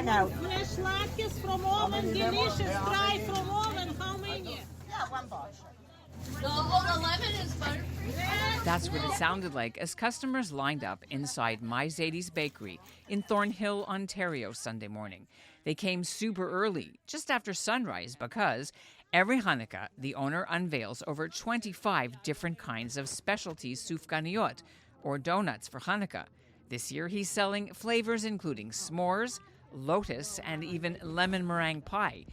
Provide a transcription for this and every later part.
out. Fresh latkes from oven, delicious, dry from oven. How many? Yeah, one box. The lemon is butterfree. That's what it sounded like as customers lined up inside My Zadie's Bakery in Thornhill, Ontario, Sunday morning. They came super early, just after sunrise, because every Hanukkah, the owner unveils over 25 different kinds of specialty sufganiyot, or donuts for Hanukkah. This year, he's selling flavors including s'mores, lotus, and even lemon meringue pie.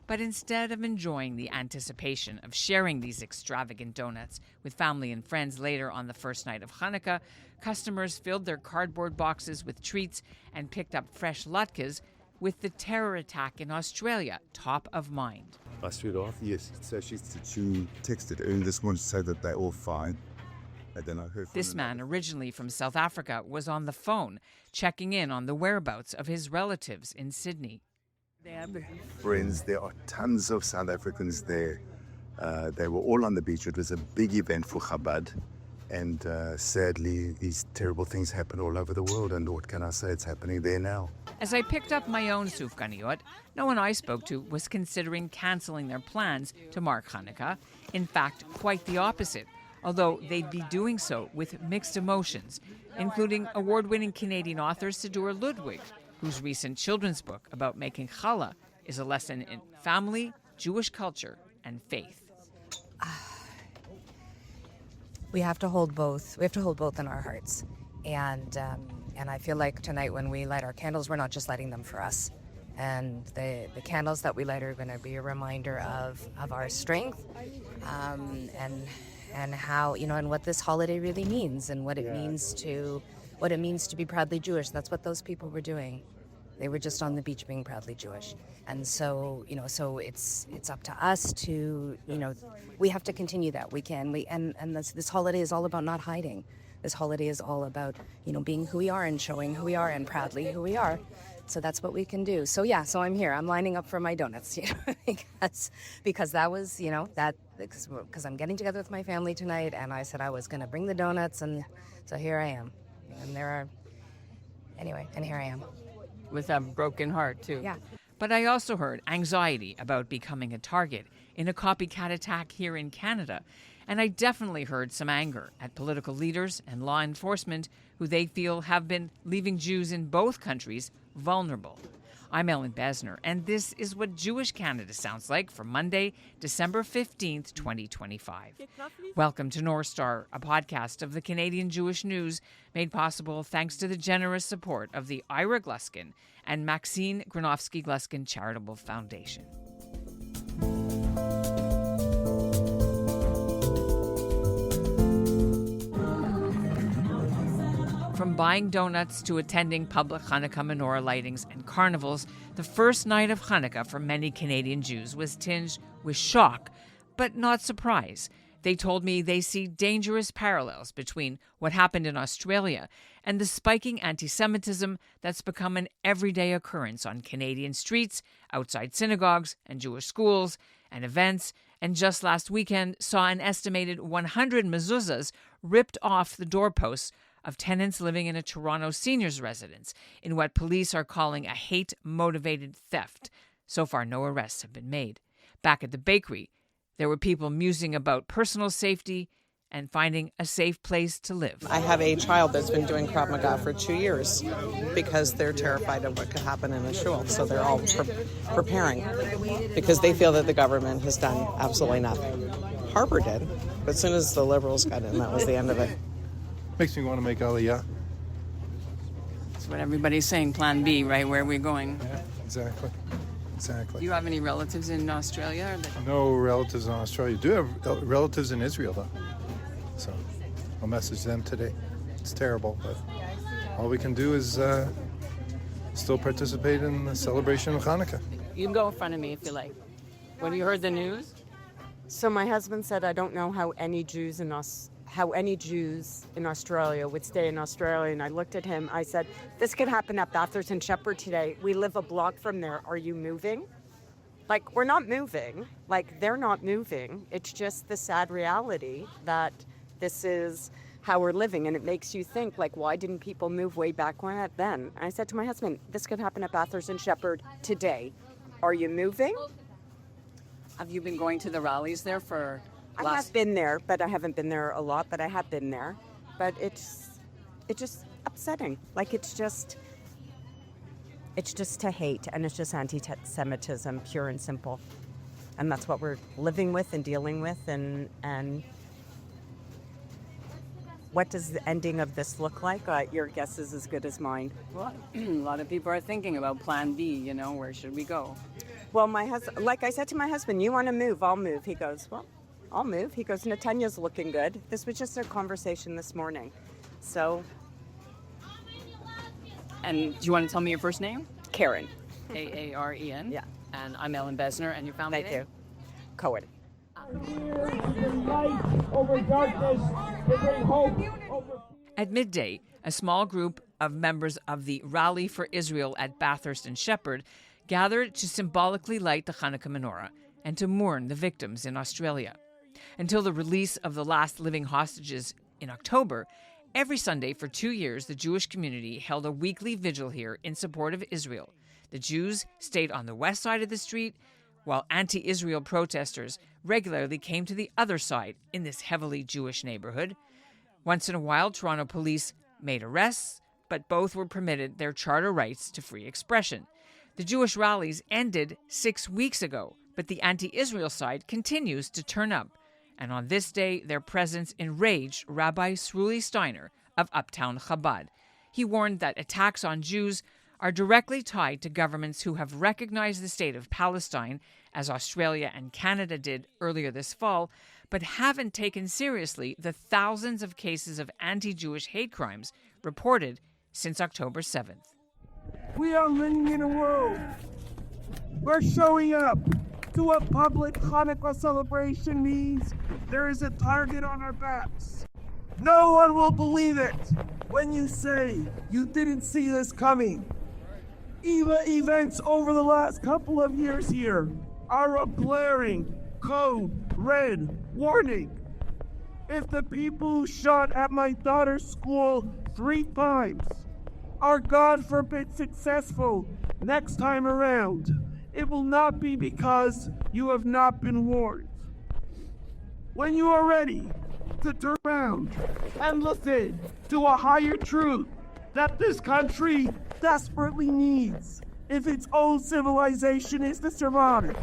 But instead of enjoying the anticipation of sharing these extravagant donuts with family and friends later on the first night of Hanukkah, customers filled their cardboard boxes with treats and picked up fresh latkes with the terror attack in Australia top of mind. Straight off? Yes. So she texted earlier this morning to say that they're all fine. And then I heard from This man, originally from South Africa, was on the phone checking in on the whereabouts of his relatives in Sydney. friends. There are tons of South Africans there. They were all on the beach. It was a big event for Chabad. And sadly, these terrible things happen all over the world. And what can I say? It's happening there now. As I picked up my own sufganiyot, no one I spoke to was considering cancelling their plans to mark Hanukkah. In fact, quite the opposite, although they'd be doing so with mixed emotions, including award-winning Canadian author Siddur Ludwig, whose recent children's book about making challah is a lesson in family, Jewish culture, and faith. We have to hold both. We have to hold both in our hearts. And I feel like tonight when we light our candles, we're not just lighting them for us. And the candles that we light are going to be a reminder of our strength and how, and what this holiday really means and what it means to be proudly Jewish. That's what those people were doing. They were just on the beach being proudly Jewish. And so, so it's up to us to, we have to continue that. And this holiday is all about not hiding. This holiday is all about, being who we are and showing who we are and proudly who we are. So that's what we can do. So so I'm here. I'm lining up for my donuts, because that was, because I'm getting together with my family tonight, and I said I was going to bring the donuts, and so here I am. And here I am. With a broken heart, too. Yeah. But I also heard anxiety about becoming a target in a copycat attack here in Canada. And I definitely heard some anger at political leaders and law enforcement who they feel have been leaving Jews in both countries vulnerable. I'm Ellen Besner, and this is what Jewish Canada sounds like for Monday, December 15th, 2025. Welcome to North Star, a podcast of the Canadian Jewish News, made possible thanks to the generous support of the Ira Gluskin and Maxine Granovsky-Gluskin Charitable Foundation. From buying donuts to attending public Hanukkah menorah lightings and carnivals, the first night of Hanukkah for many Canadian Jews was tinged with shock, but not surprise. They told me they see dangerous parallels between what happened in Australia and the spiking anti-Semitism that's become an everyday occurrence on Canadian streets, outside synagogues and Jewish schools and events, and just last weekend saw an estimated 100 mezuzahs ripped off the doorposts of tenants living in a Toronto seniors' residence in what police are calling a hate-motivated theft. So far, no arrests have been made. Back at the bakery, there were people musing about personal safety and finding a safe place to live. I have a child that's been doing Krav Maga for 2 years because they're terrified of what could happen in a shul. So they're all preparing because they feel that the government has done absolutely nothing. Harper did, but as soon as the Liberals got in, that was the end of it. Makes me want to make Aliyah. That's what everybody's saying, Plan B, right? Where are we going? Yeah, exactly. Do you have any relatives in Australia? No relatives in Australia. Do have relatives in Israel, though. So I'll message them today. It's terrible, but all we can do is still participate in the celebration of Hanukkah. You can go in front of me if you like. When you heard the news? So my husband said, I don't know how any Jews in Australia would stay in Australia. And I looked at him, I said, this could happen at Bathurst and Shepherd today. We live a block from there. Are you moving? Like, we're not moving. Like, they're not moving. It's just the sad reality that this is how we're living, and it makes you think, like, why didn't people move way back when then? And I said to my husband, this could happen at Bathurst and Shepherd today. Are you moving? Have you been going to the rallies there for I have been there, but I haven't been there a lot, but I have been there. But it's just upsetting. Like, it's just to hate, and it's just anti-Semitism, pure and simple. And that's what we're living with and dealing with, and what does the ending of this look like? Your guess is as good as mine. Well, a lot of people are thinking about plan B, where should we go? Well, my husband, like I said to my husband, you want to move, I'll move. He goes, well, I'll move. He goes, Netanyahu's looking good. This was just a conversation this morning. So. And do you want to tell me your first name? Karen. Karen. Yeah. And I'm Ellen Besner, and your family Thank name? you. Cohen. At midday, a small group of members of the Rally for Israel at Bathurst and Shepherd gathered to symbolically light the Hanukkah menorah and to mourn the victims in Australia. Until the release of the last living hostages in October, every Sunday for 2 years, the Jewish community held a weekly vigil here in support of Israel. The Jews stayed on the west side of the street, while anti-Israel protesters regularly came to the other side in this heavily Jewish neighborhood. Once in a while, Toronto police made arrests, but both were permitted their charter rights to free expression. The Jewish rallies ended 6 weeks ago, but the anti-Israel side continues to turn up. And on this day, their presence enraged Rabbi Sruli Steiner of Uptown Chabad. He warned that attacks on Jews are directly tied to governments who have recognized the state of Palestine, as Australia and Canada did earlier this fall, but haven't taken seriously the thousands of cases of anti-Jewish hate crimes reported since October 7th. We are living in a world. We're showing up to what public Hanukkah celebration means. There is a target on our backs. No one will believe it when you say you didn't see this coming. Events over the last couple of years here are a glaring code red warning. If the people who shot at my daughter's school 3 times are, God forbid, successful next time around, it will not be because you have not been warned. When you are ready to turn around and listen to a higher truth that this country desperately needs if its own civilization is to survive,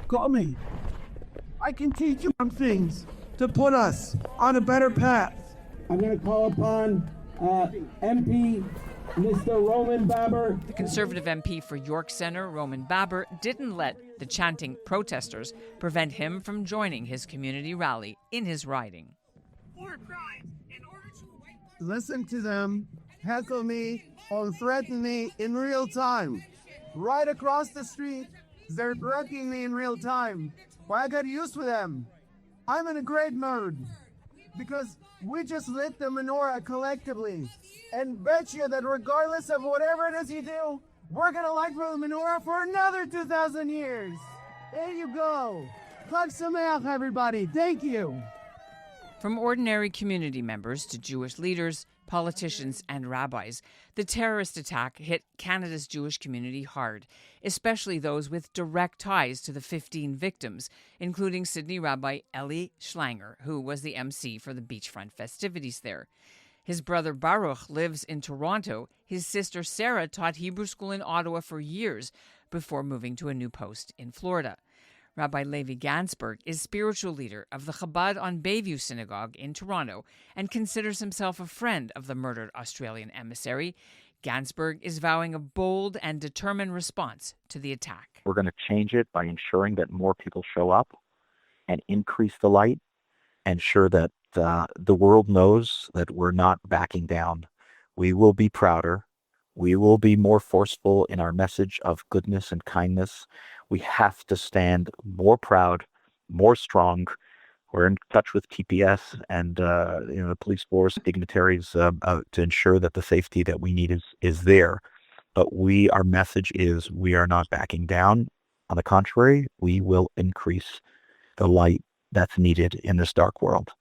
call me. I can teach you some things to put us on a better path. I'm going to call upon MP Mr. Roman Baber. The Conservative MP for York Centre, Roman Baber, didn't let the chanting protesters prevent him from joining his community rally in his riding. Listen to them, heckle me, or threaten me in real time. Right across the street, they're threatening me in real time. Well, I got used to them. I'm in a great mood because we just lit the menorah collectively, and bet you that regardless of whatever it is you do, we're gonna light the menorah for another 2,000 years. There you go. Chag Sameach, everybody. Thank you. From ordinary community members to Jewish leaders, politicians, and rabbis, the terrorist attack hit Canada's Jewish community hard, especially those with direct ties to the 15 victims, including Sydney Rabbi Eli Schlanger, who was the MC for the beachfront festivities there. His brother Baruch lives in Toronto. His sister Sarah taught Hebrew school in Ottawa for years before moving to a new post in Florida. Rabbi Levi Gansberg is spiritual leader of the Chabad on Bayview Synagogue in Toronto and considers himself a friend of the murdered Australian emissary. Gansberg is vowing a bold and determined response to the attack. We're going to change it by ensuring that more people show up and increase the light, ensure that the world knows that we're not backing down. We will be prouder. We will be more forceful in our message of goodness and kindness. We have to stand more proud, more strong. We're in touch with TPS and the police force, dignitaries to ensure that the safety that we need is there. But our message is we are not backing down. On the contrary, we will increase the light that's needed in this dark world.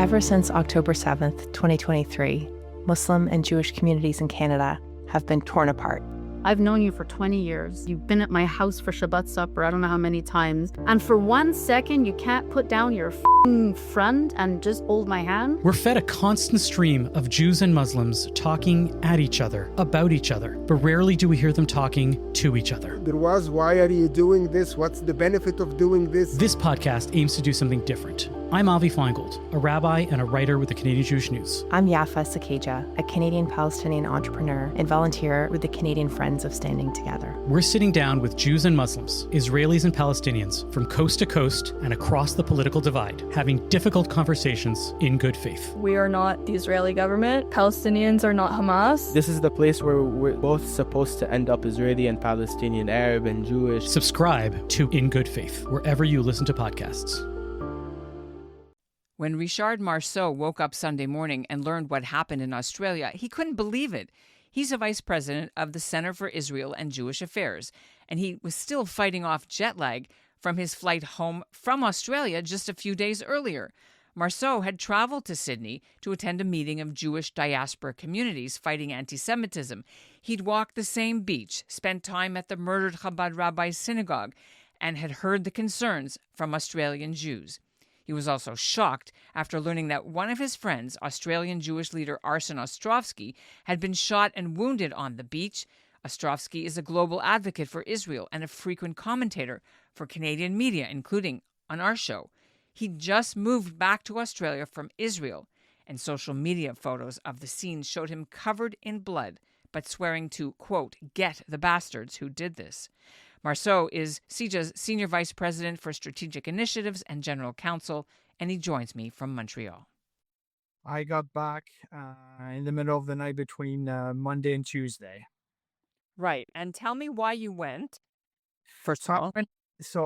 Ever since October 7th, 2023, Muslim and Jewish communities in Canada have been torn apart. I've known you for 20 years. You've been at my house for Shabbat supper, I don't know how many times. And for 1 second, you can't put down your friend and just hold my hand? We're fed a constant stream of Jews and Muslims talking at each other, about each other, but rarely do we hear them talking to each other. There was, why are you doing this? What's the benefit of doing this? This podcast aims to do something different. I'm Avi Feingold, a rabbi and a writer with the Canadian Jewish News. I'm Yafa Sakeja, a Canadian-Palestinian entrepreneur and volunteer with the Canadian Friends of Standing Together. We're sitting down with Jews and Muslims, Israelis and Palestinians from coast to coast and across the political divide, having difficult conversations in good faith. We are not the Israeli government. Palestinians are not Hamas. This is the place where we're both supposed to end up, Israeli and Palestinian, Arab and Jewish. Subscribe to In Good Faith, wherever you listen to podcasts. When Richard Marceau woke up Sunday morning and learned what happened in Australia, he couldn't believe it. He's a vice president of the Center for Israel and Jewish Affairs, and he was still fighting off jet lag from his flight home from Australia just a few days earlier. Marceau had traveled to Sydney to attend a meeting of Jewish diaspora communities fighting anti-Semitism. He'd walked the same beach, spent time at the murdered Chabad Rabbi synagogue, and had heard the concerns from Australian Jews. He was also shocked after learning that one of his friends, Australian Jewish leader Arsen Ostrovsky, had been shot and wounded on the beach. Ostrovsky is a global advocate for Israel and a frequent commentator for Canadian media, including on our show. He just moved back to Australia from Israel, and social media photos of the scene showed him covered in blood, but swearing to, quote, get the bastards who did this. Marceau is CJA's Senior Vice President for Strategic Initiatives and General Counsel, and he joins me from Montreal. I got back in the middle of the night between Monday and Tuesday. Right. And tell me why you went. First of all,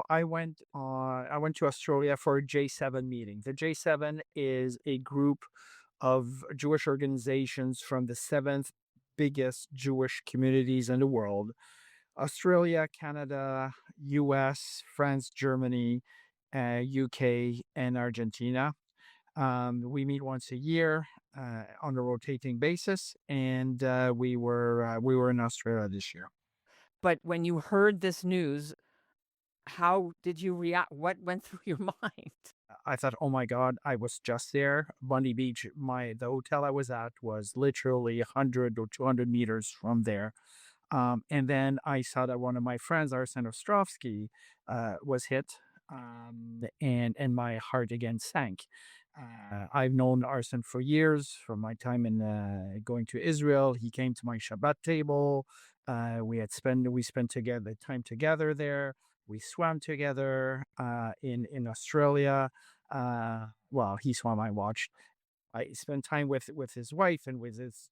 I went to Australia for a J7 meeting. The J7 is a group of Jewish organizations from the 7th biggest Jewish communities in the world. Australia, Canada, US, France, Germany, UK, and Argentina. We meet once a year on a rotating basis, and we were in Australia this year. But when you heard this news, how did you react? What went through your mind? I thought, oh my God, I was just there. Bondi Beach, the hotel I was at was literally 100 or 200 meters from there. And then I saw that one of my friends, Arsen Ostrovsky, was hit, and my heart again sank. I've known Arsen for years, from my time in going to Israel. He came to my Shabbat table. We spent time together there. We swam together in Australia. Well, he swam, I watched. I spent time with his wife and with his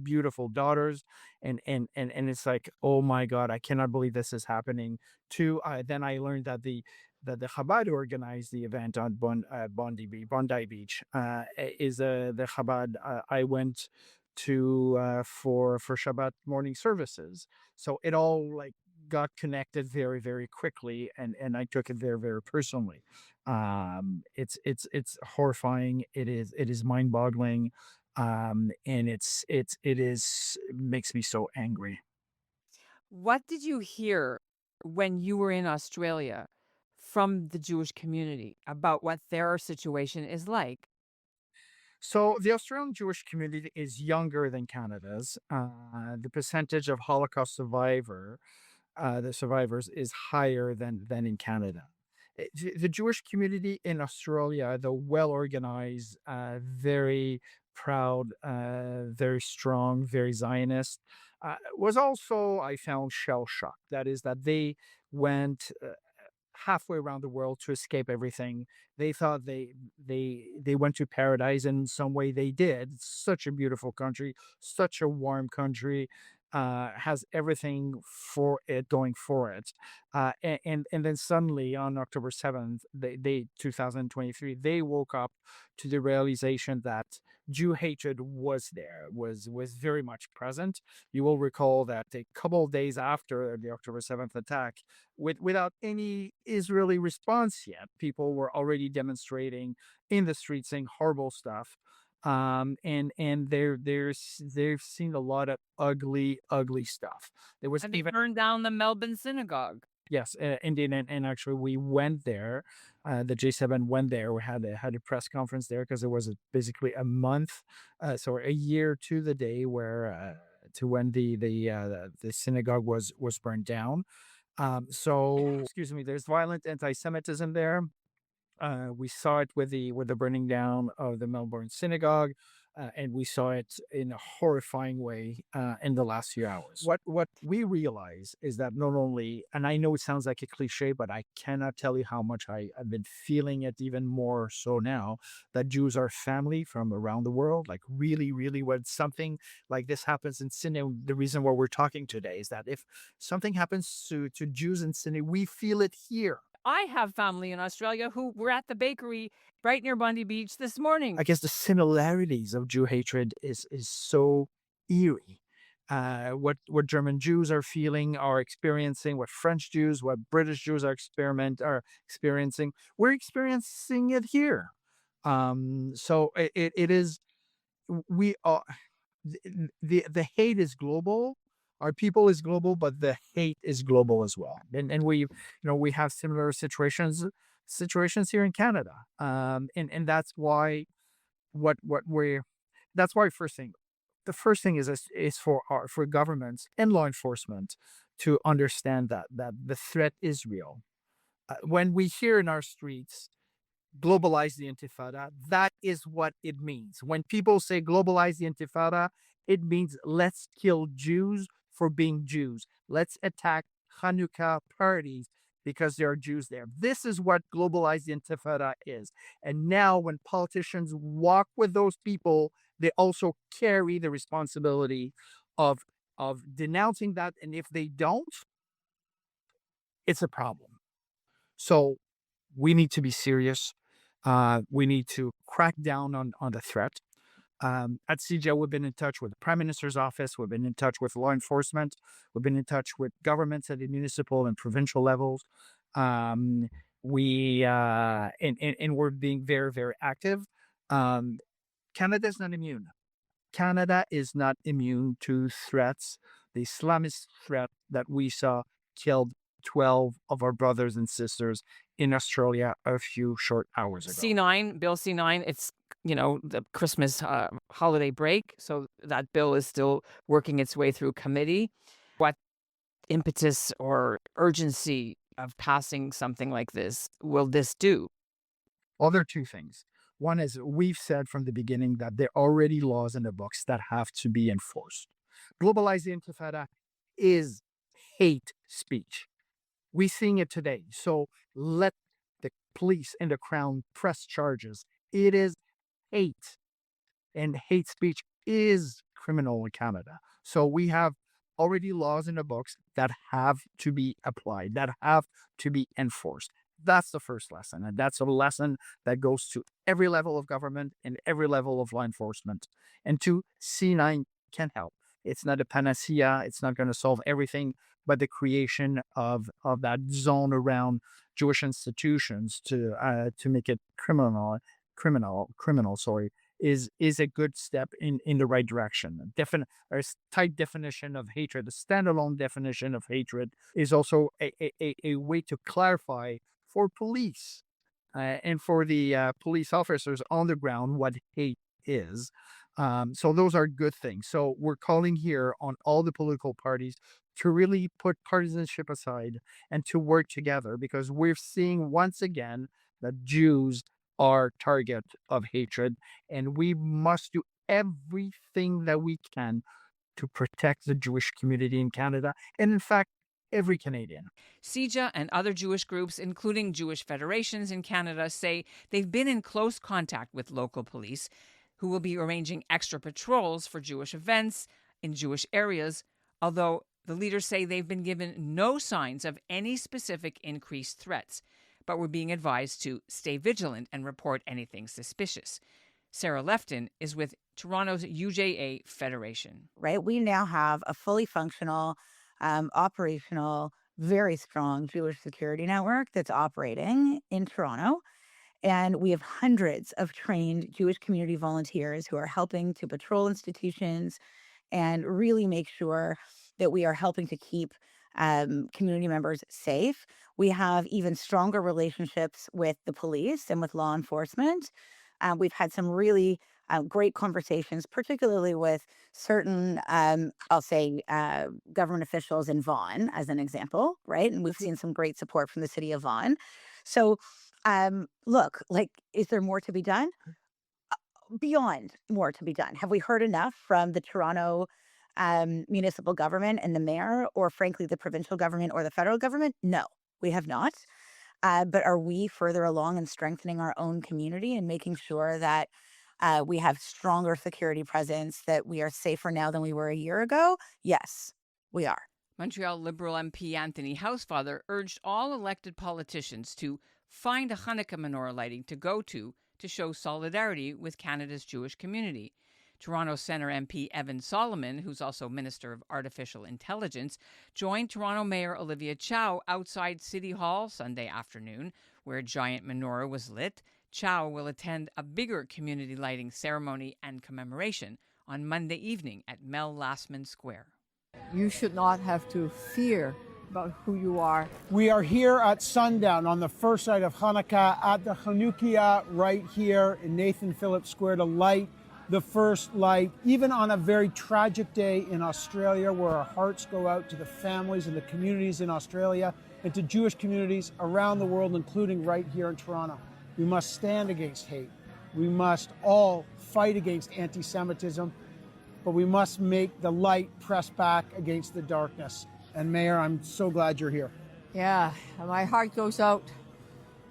beautiful daughters, and it's like, oh my God, I cannot believe this is happening. Then I learned that the Chabad organized the event on Bondi Beach. Is the Chabad I went to for Shabbat morning services. So it all got connected very, very quickly, and I took it very, very personally. It's horrifying. It is mind-boggling, and it makes me so angry. What did you hear when you were in Australia from the Jewish community about what their situation is like? So the Australian Jewish community is younger than Canada's. The percentage of Holocaust survivors is higher than in Canada. The Jewish community in Australia, though well organized, very proud, very strong, very Zionist, was also, I found, shell shocked. That is, that they went halfway around the world to escape everything. They thought they went to paradise, and in some way they did. It's such a beautiful country, such a warm country. has everything for it going for it. And then suddenly on October 7th, they 2023, they woke up to the realization that Jew hatred was there, was very much present. You will recall that a couple of days after the October 7th attack, without any Israeli response yet, people were already demonstrating in the streets saying horrible stuff. And they've seen a lot of ugly stuff. There was And they even burned down the Melbourne synagogue. Yes, indeed, and actually we went there. The J7 went there. We had a press conference there because it was basically a month, so a year to the day where to when the synagogue was burned down. So excuse me, there's violent anti-Semitism there. We saw it with the burning down of the Melbourne synagogue, and we saw it in a horrifying way in the last few hours. What we realize is that not only, and I know it sounds like a cliche, but I cannot tell you how much I've been feeling it even more so now, that Jews are family from around the world. Like really, really, when something like this happens in Sydney, the reason why we're talking today is that if something happens to Jews in Sydney, we feel it here. I have family in Australia who were at the bakery right near Bondi Beach this morning. I guess the similarities of Jew hatred is so eerie. What German Jews are feeling, are experiencing, what French Jews, what British Jews are experiencing, we're experiencing it here. So it is, we are, the hate is global. Our people is global, but the hate is global as well. And we have similar situations here in Canada. And that's why the first thing is for governments and law enforcement to understand that the threat is real. When we hear in our streets, globalize the Intifada, that is what it means. When people say globalize the Intifada, it means let's kill Jews for being Jews. Let's attack Hanukkah parties because there are Jews there. This is what globalize the Intifada is. And now when politicians walk with those people, they also carry the responsibility of denouncing that. And if they don't, it's a problem. So we need to be serious. We need to crack down on the threat. At CJ, we've been in touch with the Prime Minister's office. We've been in touch with law enforcement. We've been in touch with governments at the municipal and provincial levels. And we're being very, very active. Canada is not immune. Canada is not immune to threats. The Islamist threat that we saw killed 12 of our brothers and sisters in Australia a few short hours ago. Bill C9, it's, the Christmas holiday break. So that bill is still working its way through committee. What impetus or urgency of passing something like this will this do? Well, there are two things. One is we've said from the beginning that there are already laws in the books that have to be enforced. Globalize the Intifada is hate speech. We're seeing it today. So let the police and the Crown press charges. It is hate. And hate speech is criminal in Canada. So we have already laws in the books that have to be applied, that have to be enforced. That's the first lesson. And that's a lesson that goes to every level of government and every level of law enforcement. And two, C9 can help. It's not a panacea. It's not going to solve everything, but the creation of that zone around Jewish institutions to make it criminal, is a good step in the right direction. A tight definition of hatred, a standalone definition of hatred, is also a way to clarify for police and for the police officers on the ground what hate is. So those are good things. So we're calling here on all the political parties to really put partisanship aside and to work together, because we're seeing once again that Jews are target of hatred, and we must do everything that we can to protect the Jewish community in Canada, and in fact, every Canadian. CJA and other Jewish groups, including Jewish federations in Canada, say they've been in close contact with local police, who will be arranging extra patrols for Jewish events in Jewish areas although the leaders say they've been given no signs of any specific increased threats, but were being advised to stay vigilant and report anything suspicious. Sarah Lefton is with Toronto's UJA Federation. Right? We now have a fully functional, operational, very strong Jewish security network that's operating in Toronto. And we have hundreds of trained Jewish community volunteers who are helping to patrol institutions and really make sure that we are helping to keep community members safe. We have even stronger relationships with the police and with law enforcement. We've had some really great conversations, particularly with certain, I'll say, government officials in Vaughan, as an example, right? And we've seen some great support from the city of Vaughan. So, look, like, is there more to be done? Beyond more to be done. Have we heard enough from the Toronto municipal government and the mayor, or frankly, the provincial government or the federal government? No, we have not. But are we further along in strengthening our own community and making sure that we have stronger security presence, that we are safer now than we were a year ago? Yes, we are. Montreal Liberal MP Anthony Housefather urged all elected politicians to find a Hanukkah menorah lighting to go to show solidarity with Canada's Jewish community. Toronto Centre MP Evan Solomon, who's also Minister of Artificial Intelligence, joined Toronto Mayor Olivia Chow outside City Hall Sunday afternoon, where a giant menorah was lit. Chow will attend a bigger community lighting ceremony and commemoration on Monday evening at Mel Lastman Square. You should not have to fear about who you are. We are here at sundown on the first night of Hanukkah at the Hanukkah right here in Nathan Phillips Square to light the first light, even on a very tragic day in Australia, where our hearts go out to the families and the communities in Australia and to Jewish communities around the world, including right here in Toronto. We must stand against hate. We must all fight against anti-Semitism, but we must make the light press back against the darkness. And Mayor, I'm so glad you're here. Yeah, my heart goes out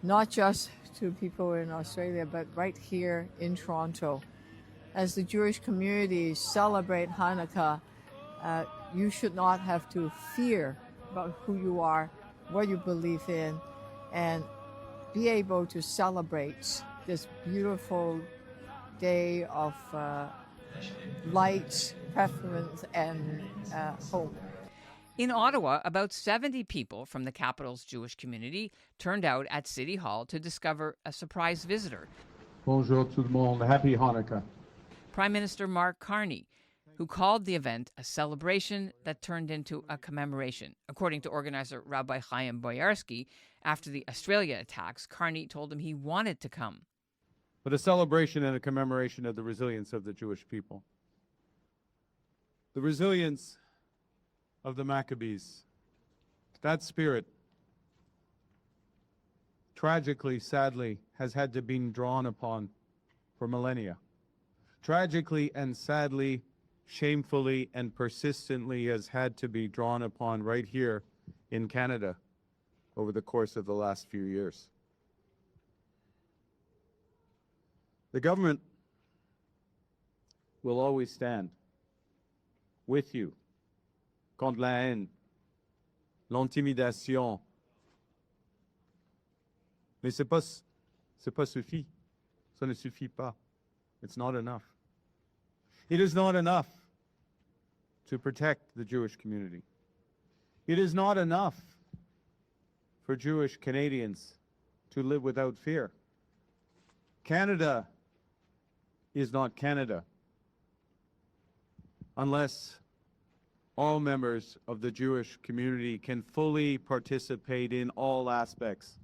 not just to people in Australia, but right here in Toronto. As the Jewish community celebrate Hanukkah, you should not have to fear about who you are, what you believe in, and be able to celebrate this beautiful day of light, preference, and hope. In Ottawa, about 70 people from the capital's Jewish community turned out at City Hall to discover a surprise visitor. Bonjour tout le monde. Happy Hanukkah. Prime Minister Mark Carney, who called the event a celebration that turned into a commemoration. According to organizer Rabbi Chaim Boyarsky, after the Australia attacks, Carney told him he wanted to come. But a celebration and a commemoration of the resilience of the Jewish people. The resilience of the Maccabees. That spirit, tragically, sadly, has had to be drawn upon for millennia. Tragically and sadly, shamefully and persistently has had to be drawn upon right here in Canada over the course of the last few years. The government will always stand with you contre la haine, l'intimidation. Mais c'est pas suffit. Ça ne suffit pas. It's not enough. It is not enough to protect the Jewish community. It is not enough for Jewish Canadians to live without fear. Canada is not Canada unless all members of the Jewish community can fully participate in all aspects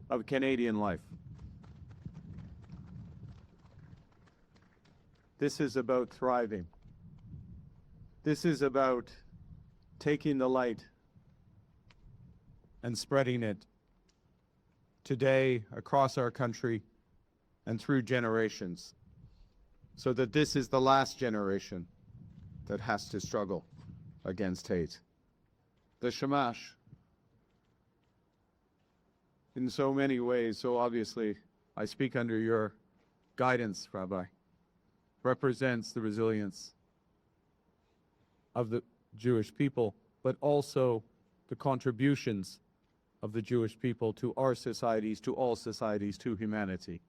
of Canadian life. This is about thriving. This is about taking the light and spreading it today across our country and through generations, so that this is the last generation that has to struggle against hate. The Shamash, in so many ways, so obviously, I speak under your guidance, Rabbi, represents the resilience of the Jewish people, but also the contributions of the Jewish people to our societies, to all societies, to humanity.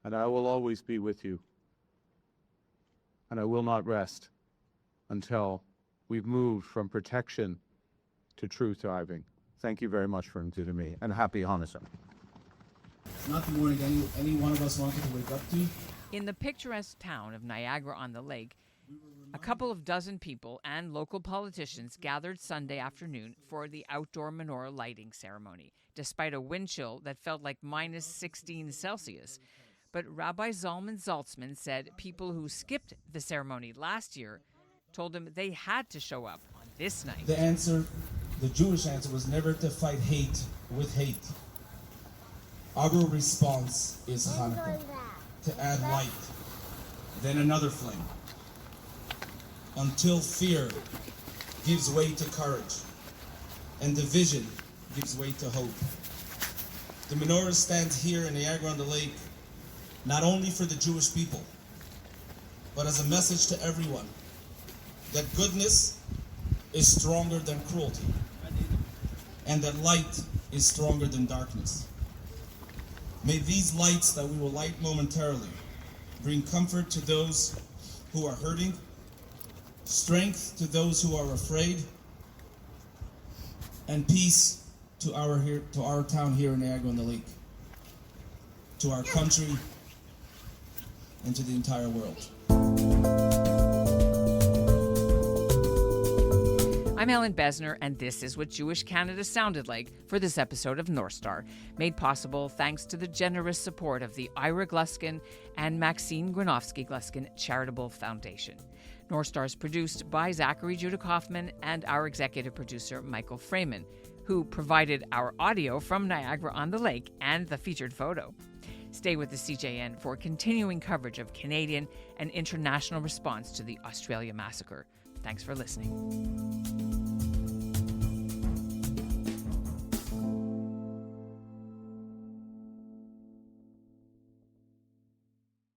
And I will always be with you. And I will not rest until we've moved from protection to true thriving. Thank you very much for inviting me, and happy Hanukkah. It's not the morning any one of us wanted to wake up to. In the picturesque town of Niagara-on-the-Lake, a couple of dozen people and local politicians gathered Sunday afternoon for the outdoor menorah lighting ceremony, despite a wind chill that felt like minus 16 Celsius. But Rabbi Zalman Zaltzman said people who skipped the ceremony last year told him they had to show up on this night. The answer, the Jewish answer, was never to fight hate with hate. Our response is Hanukkah, to add light, then another flame, until fear gives way to courage, and division gives way to hope. The menorah stands here in Niagara-on-the-Lake not only for the Jewish people, but as a message to everyone that goodness is stronger than cruelty, and that light is stronger than darkness. May these lights that we will light momentarily bring comfort to those who are hurting, strength to those who are afraid, and peace to our town here in Niagara-on-the-Lake, to our country, and to the entire world. I'm Ellen Besner, and this is what Jewish Canada sounded like for this episode of North Star, made possible thanks to the generous support of the Ira Gluskin and Maxine Granofsky-Gluskin Charitable Foundation. North Star is produced by Zachary Judah Kaufman and our executive producer, Michael Freeman, who provided our audio from Niagara-on-the-Lake and the featured photo. Stay with the CJN for continuing coverage of Canadian and international response to the Australia massacre. Thanks for listening.